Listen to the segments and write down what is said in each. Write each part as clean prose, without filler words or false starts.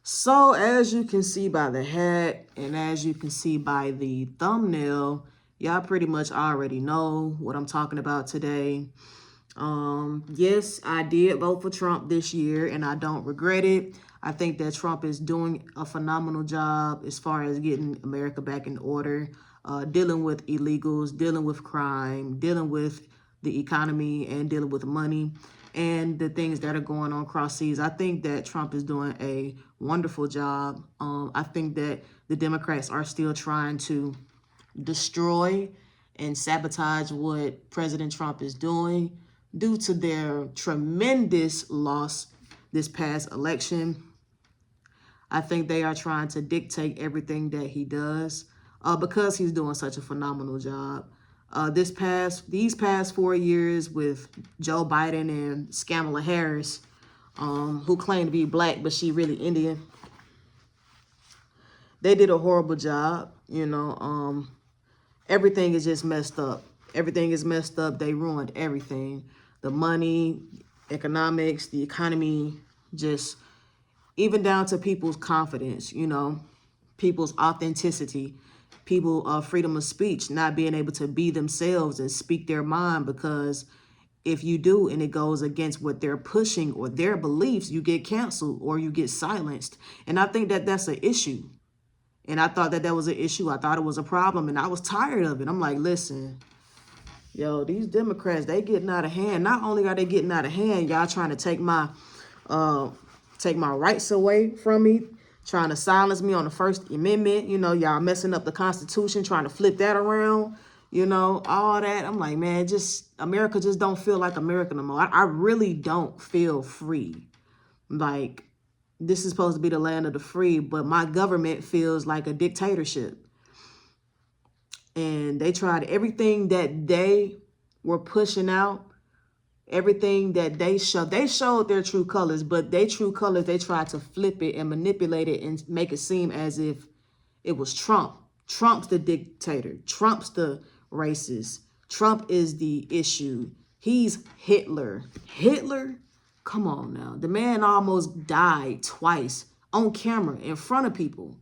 So as you can see by the hat and as you can see by the thumbnail, y'all pretty much already know what I'm talking about today. Yes, I did vote for Trump this year and I don't regret it. I think that Trump is doing a phenomenal job as far as getting America back in order, dealing with illegals, dealing with crime, dealing with the economy, and dealing with money and the things that are going on across seas. I think that Trump is doing a wonderful job. I think that the Democrats are still trying to destroy and sabotage what President Trump is doing due to their tremendous loss this past election. I think they are trying to dictate everything that he does because he's doing such a phenomenal job. These past 4 years with Joe Biden and Kamala Harris, who claimed to be black, but she really Indian, they did a horrible job. Everything is just messed up. Everything is messed up. They ruined everything. The money, economics, the economy, just even down to people's confidence, people's authenticity, people freedom of speech, not being able to be themselves and speak their mind, because if you do and it goes against what they're pushing or their beliefs, you get canceled or you get silenced. And I think that that's an issue. And I thought that that was an issue. I thought it was a problem and I was tired of it. I'm like, listen, yo, these Democrats, they getting out of hand. Not only are they getting out of hand, y'all trying to take my rights away from me, trying to silence me on the First Amendment. Y'all messing up the Constitution, trying to flip that around, all that. I'm like, man, America just don't feel like America no more. I really don't feel free. Like, this is supposed to be the land of the free, but my government feels like a dictatorship. And they tried everything that they were pushing out, everything that they showed their true colors, but their true colors, they tried to flip it and manipulate it and make it seem as if it was Trump. Trump's the dictator. Trump's the racist. Trump is the issue. He's Hitler. Hitler? Come on now. The man almost died twice on camera in front of people.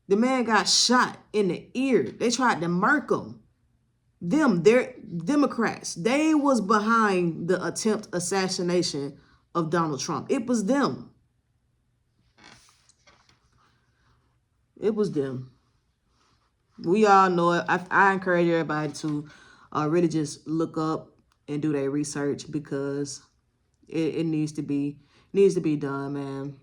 The man got shot in the ear. They tried to murk him. They're Democrats. They was behind the attempt assassination of Donald Trump. It was them. It was them. We all know it. I encourage everybody to really just look up and do their research, because it needs to be done, man.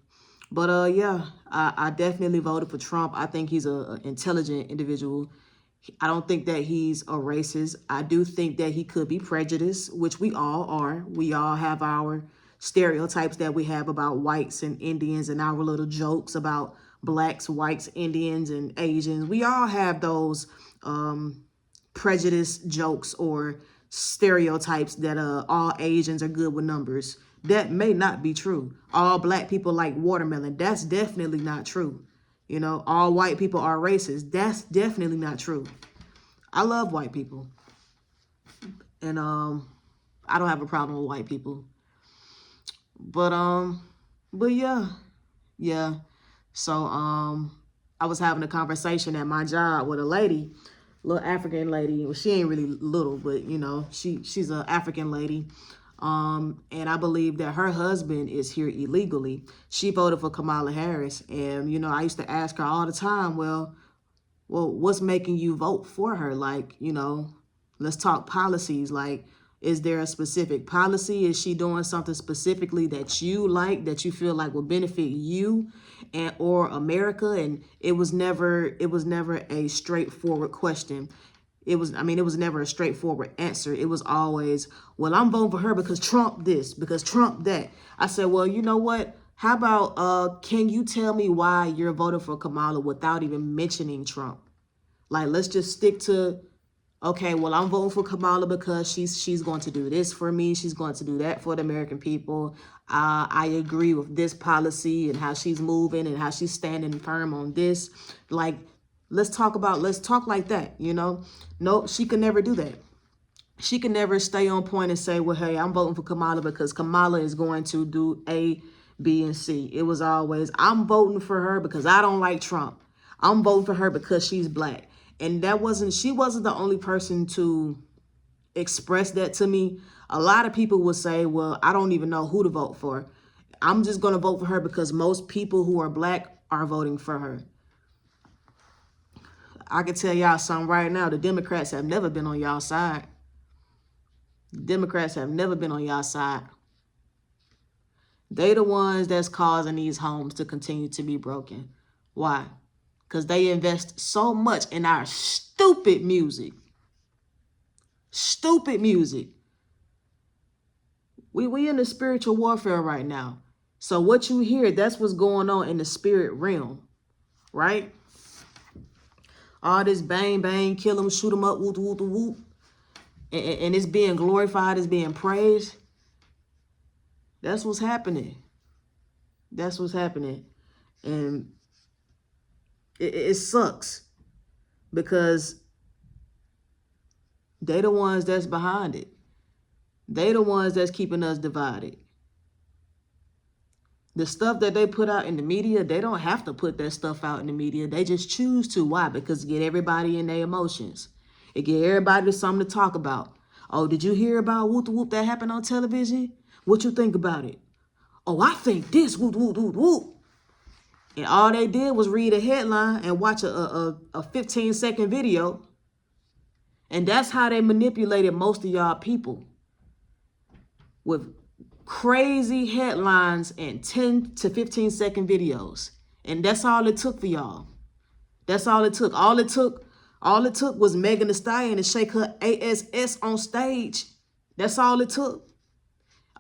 But yeah, I definitely voted for Trump. I think he's an intelligent individual. I don't think that he's a racist. I do think that he could be prejudiced, which we all are. We all have our stereotypes that we have about whites and Indians, and our little jokes about blacks, whites, Indians, and Asians. We all have those prejudice jokes or stereotypes that all Asians are good with numbers. That may not be true. All black people like watermelon. That's definitely not true. All white people are racist. That's definitely not true. I love white people. And I don't have a problem with white people. But yeah. Yeah. So I was having a conversation at my job with a lady, little African lady. Well, she ain't really little, but she's an African lady. And I believe that her husband is here illegally. She voted for Kamala Harris. And, I used to ask her all the time, well, what's making you vote for her? Like, let's talk policies. Like, is there a specific policy? Is she doing something specifically that you like, that you feel like will benefit you and or America? And it was never a straightforward question. It was never a straightforward answer. It was always, well, I'm voting for her because Trump this, because Trump that. I said, well, you know what? How about, can you tell me why you're voting for Kamala without even mentioning Trump? Like, let's just stick to, okay, well, I'm voting for Kamala because she's going to do this for me. She's going to do that for the American people. I agree with this policy and how she's moving and how she's standing firm on this. Like, let's talk like that, No, she could never do that. She could never stay on point and say, well, hey, I'm voting for Kamala because Kamala is going to do A, B, and C. It was always, I'm voting for her because I don't like Trump. I'm voting for her because she's black. And she wasn't the only person to express that to me. A lot of people would say, well, I don't even know who to vote for. I'm just going to vote for her because most people who are black are voting for her. I can tell y'all something right now. The Democrats have never been on y'all side. The Democrats have never been on y'all side. They the ones that's causing these homes to continue to be broken. Why? Because they invest so much in our stupid music. Stupid music. We in the spiritual warfare right now. So what you hear, that's what's going on in the spirit realm, right? All this bang, bang, kill them, shoot them up, whoop, whoop, whoop. And it's being glorified, it's being praised. That's what's happening. That's what's happening. And it sucks because they the ones that's behind it. They the ones that's keeping us divided. The stuff that they put out in the media, they don't have to put that stuff out in the media. They just choose to. Why? Because it get everybody in their emotions. It get everybody something to talk about. Oh, did you hear about whoop whoop that happened on television? What you think about it? Oh, I think this, whoop whoop whoop whoop. And all they did was read a headline and watch a 15-second video. And that's how they manipulated most of y'all people. With crazy headlines and 10 to 15-second videos. And that's all it took for y'all. That's all it took. All it took was Megan Thee Stallion to shake her ass on stage. That's all it took.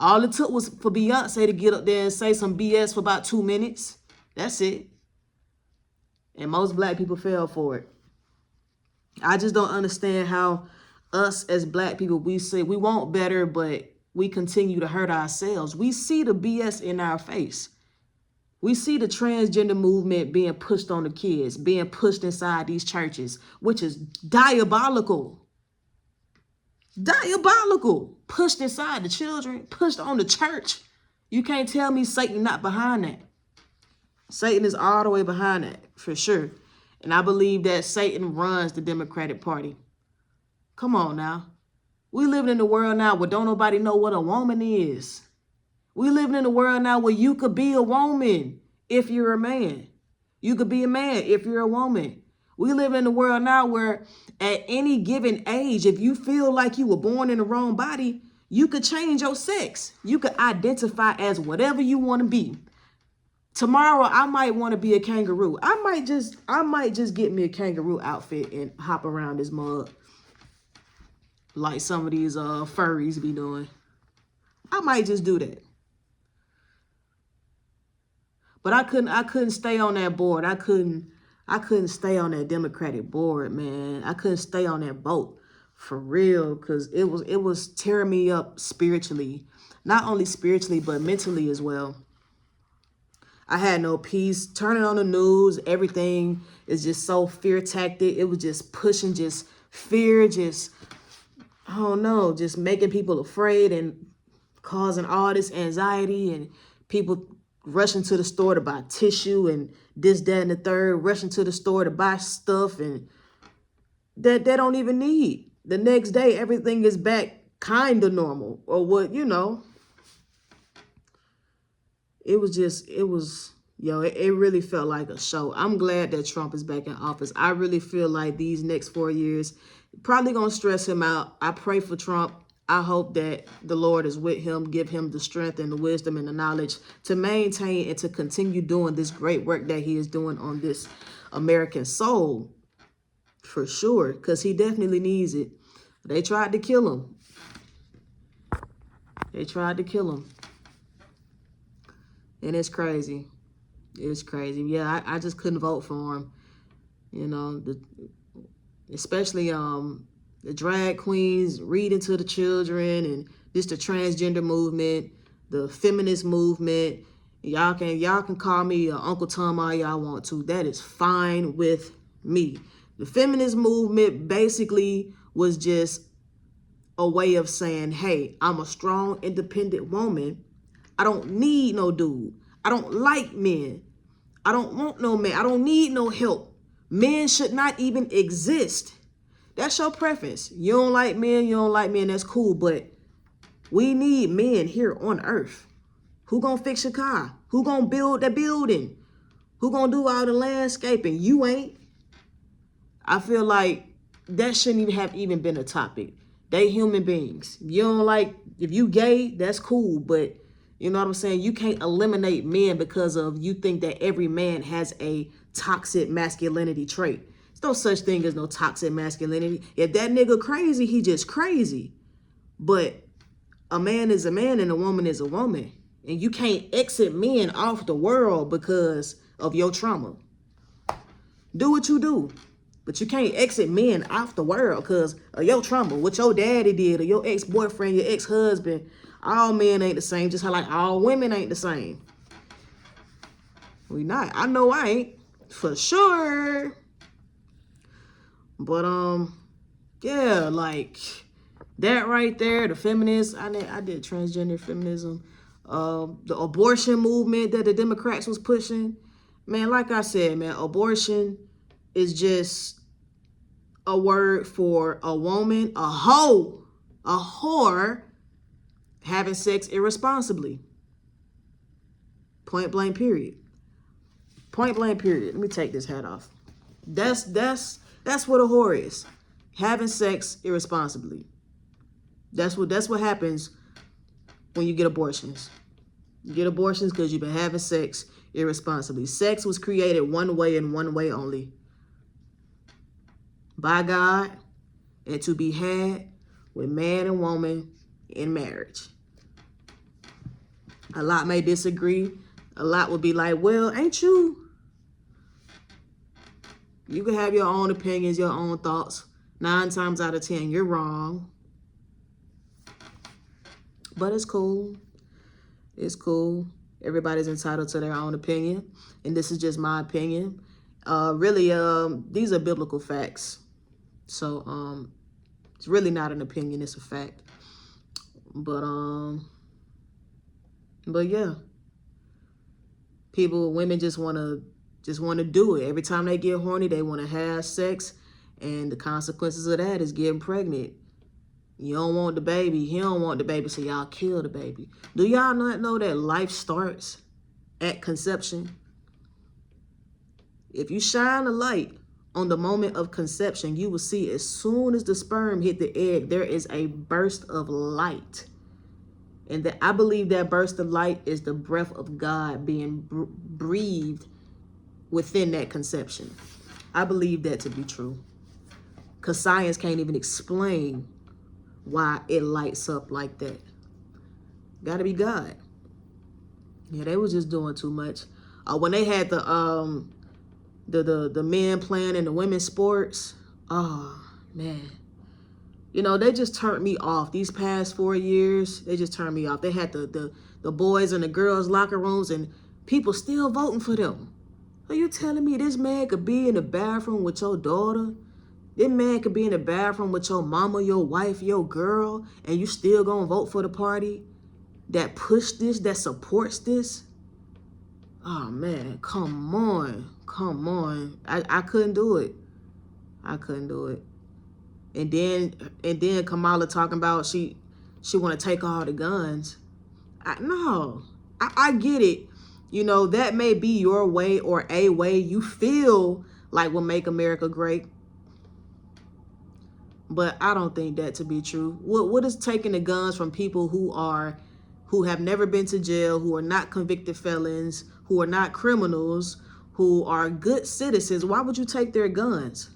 All it took was for Beyonce to get up there and say some BS for about 2 minutes. That's it. And most black people fell for it. I just don't understand how us as black people, we say we want better, but we continue to hurt ourselves. We see the BS in our face. We see the transgender movement being pushed on the kids, being pushed inside these churches, which is diabolical. Diabolical. Pushed inside the children, pushed on the church. You can't tell me Satan not behind that. Satan is all the way behind that, for sure. And I believe that Satan runs the Democratic Party. Come on now. We living in a world now where don't nobody know what a woman is. We living in a world now where you could be a woman if you're a man. You could be a man if you're a woman. We live in a world now where at any given age, if you feel like you were born in the wrong body, you could change your sex. You could identify as whatever you want to be. Tomorrow, I might want to be a kangaroo. I might just get me a kangaroo outfit and hop around this mud like some of these furries be doing. I might just do that. But I couldn't stay on that board. I couldn't stay on that Democratic board, man. I couldn't stay on that boat for real, because it was tearing me up spiritually. Not only spiritually, but mentally as well. I had no peace. Turning on the news, everything is just so fear tactic. It was just pushing just fear, just, I don't know, just making people afraid and causing all this anxiety, and people rushing to the store to buy tissue and this, that, and the third, rushing to the store to buy stuff and that they don't even need. The next day, everything is back kind of normal, or what, you know. It really felt like a show. I'm glad that Trump is back in office. I really feel like these next 4 years probably gonna stress him out. I pray for Trump. I hope that the Lord is with him, give him the strength and the wisdom and the knowledge to maintain and to continue doing this great work that he is doing on this American soul, for sure, because he definitely needs it. They tried to kill him. They tried to kill him. And it's crazy. It's crazy. Yeah, I just couldn't vote for him. You know, especially the drag queens reading to the children, and just the transgender movement, the feminist movement. Y'all can call me Uncle Tom all y'all want to. That is fine with me. The feminist movement basically was just a way of saying, hey, I'm a strong, independent woman. I don't need no dude. I don't like men. I don't want no man. I don't need no help. Men should not even exist. That's your preference. You don't like men, you don't like men, that's cool. But we need men here on earth. Who gonna fix your car? Who gonna build the building? Who gonna do all the landscaping? You ain't. I feel like that shouldn't even have even been a topic. They human beings. You don't like, if you gay, that's cool. But you know what I'm saying? You can't eliminate men because of you think that every man has a toxic masculinity trait. There's no such thing as no toxic masculinity. If that nigga crazy, he just crazy. But a man is a man and a woman is a woman. And you can't exit men off the world because of your trauma. Do what you do. But you can't exit men off the world because of your trauma, what your daddy did, or your ex-boyfriend, your ex-husband. All men ain't the same, just how like all women ain't the same. We not. I know I ain't. For sure. But, yeah, like, that right there, the feminists, I did transgender feminism. The abortion movement that the Democrats was pushing. Man, like I said, man, abortion is just a word for a woman, a hoe, a whore, having sex irresponsibly. Point blank, period. Point blank, period. Let me take this hat off. That's what a whore is. Having sex irresponsibly. That's what happens when you get abortions. You get abortions because you've been having sex irresponsibly. Sex was created one way and one way only. By God, and to be had with man and woman in marriage. A lot may disagree. A lot will be like, well, ain't you? You can have your own opinions, your own thoughts. 9 times out of 10, you're wrong. But it's cool. It's cool. Everybody's entitled to their own opinion. And this is just my opinion. Really, these are biblical facts. So, it's really not an opinion, it's a fact. But yeah. Women just want to do it. Every time they get horny, they want to have sex. And the consequences of that is getting pregnant. You don't want the baby. He don't want the baby, so y'all kill the baby. Do y'all not know that life starts at conception? If you shine a light on the moment of conception, you will see as soon as the sperm hit the egg, there is a burst of light. And that I believe that burst of light is the breath of God being breathed within that conception. I believe that to be true. Because science can't even explain why it lights up like that. Gotta be God. Yeah, they was just doing too much. When they had the men playing in the women's sports, oh man. You know, they just turned me off. These past 4 years, they just turned me off. They had the boys and the girls locker rooms and people still voting for them. Are you telling me this man could be in the bathroom with your daughter? This man could be in the bathroom with your mama, your wife, your girl, and you still gonna vote for the party that pushed this, that supports this? Oh man, come on. Come on. I couldn't do it. I couldn't do it. And then Kamala talking about she want to take all the guns. No, I get it. You know, that may be your way or a way you feel like will make America great. But I don't think that to be true. What is taking the guns from people who have never been to jail, who are not convicted felons, who are not criminals, who are good citizens? Why would you take their guns?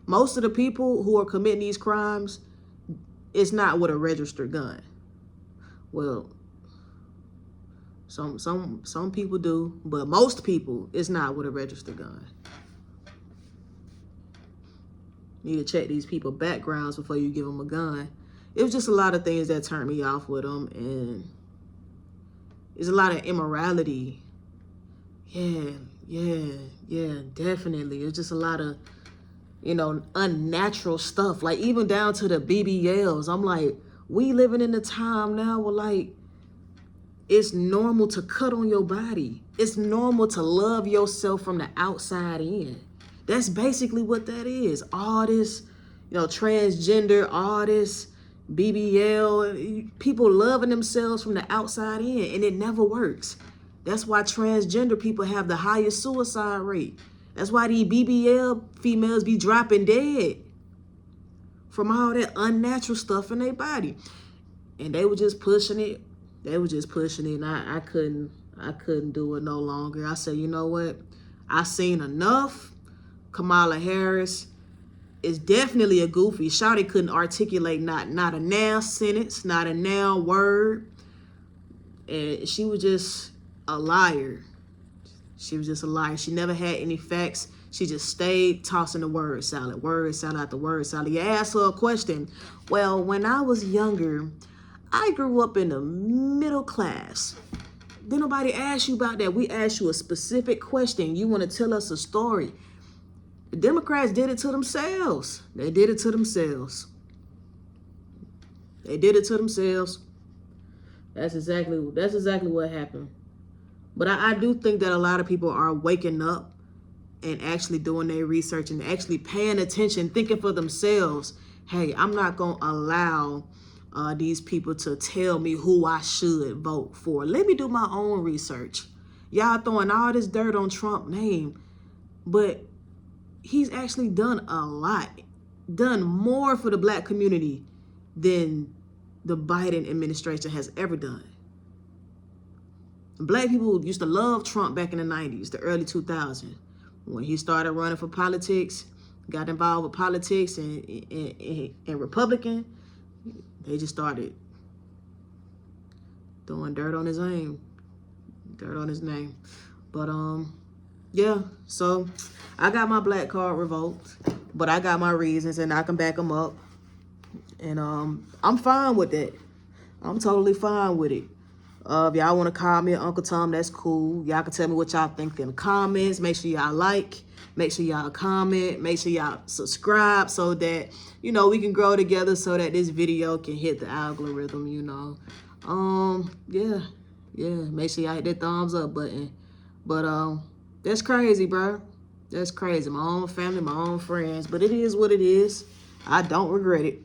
Most of the people who are committing these crimes, it's not with a registered gun. Well, some people do, but most people, it's not with a registered gun. You need to check these people's backgrounds before you give them a gun. It was just a lot of things that turned me off with them, and there's a lot of immorality. Yeah, definitely. It's just a lot of, you know, unnatural stuff. Like even down to the BBLs. I'm like, We living in a time now where like it's normal to cut on your body. It's normal to love yourself from the outside in. That's basically what that is. All this, transgender, all this BBL, people loving themselves from the outside in, and it never works. That's why transgender people have the highest suicide rate. That's why these BBL females be dropping dead from all that unnatural stuff in their body. And they were just pushing it. And I couldn't do it no longer. I said, you know what? I seen enough. Kamala Harris is definitely a goofy. Shawty couldn't articulate not a noun sentence, not a noun word. And she was just a liar. She was just a liar. She never had any facts. She just stayed tossing the word salad after word salad. You ask her a question. Well, when I was younger, I grew up in the middle class. Then nobody asked you about that. We asked you a specific question. You want to tell us a story. The Democrats did it to themselves. They did it to themselves. That's exactly what happened. But I do think that a lot of people are waking up and actually doing their research and actually paying attention, thinking for themselves, hey, I'm not going to allow these people to tell me who I should vote for. Let me do my own research. Y'all throwing all this dirt on Trump's name, but he's actually done a lot, done more for the black community than the Biden administration has ever done. Black people used to love Trump back in the 90s, the early 2000s. When he started running for politics, got involved with politics and Republican, they just started throwing dirt on his name. But yeah, so I got my black card revoked, but I got my reasons and I can back them up. And I'm fine with that. I'm totally fine with it. If y'all want to call me Uncle Tom, that's cool. Y'all can tell me what y'all think in the comments. Make sure y'all like. Make sure y'all comment. Make sure y'all subscribe so that, we can grow together so that this video can hit the algorithm, Yeah. Make sure y'all hit that thumbs up button. But that's crazy, bro. That's crazy. My own family, my own friends. But it is what it is. I don't regret it.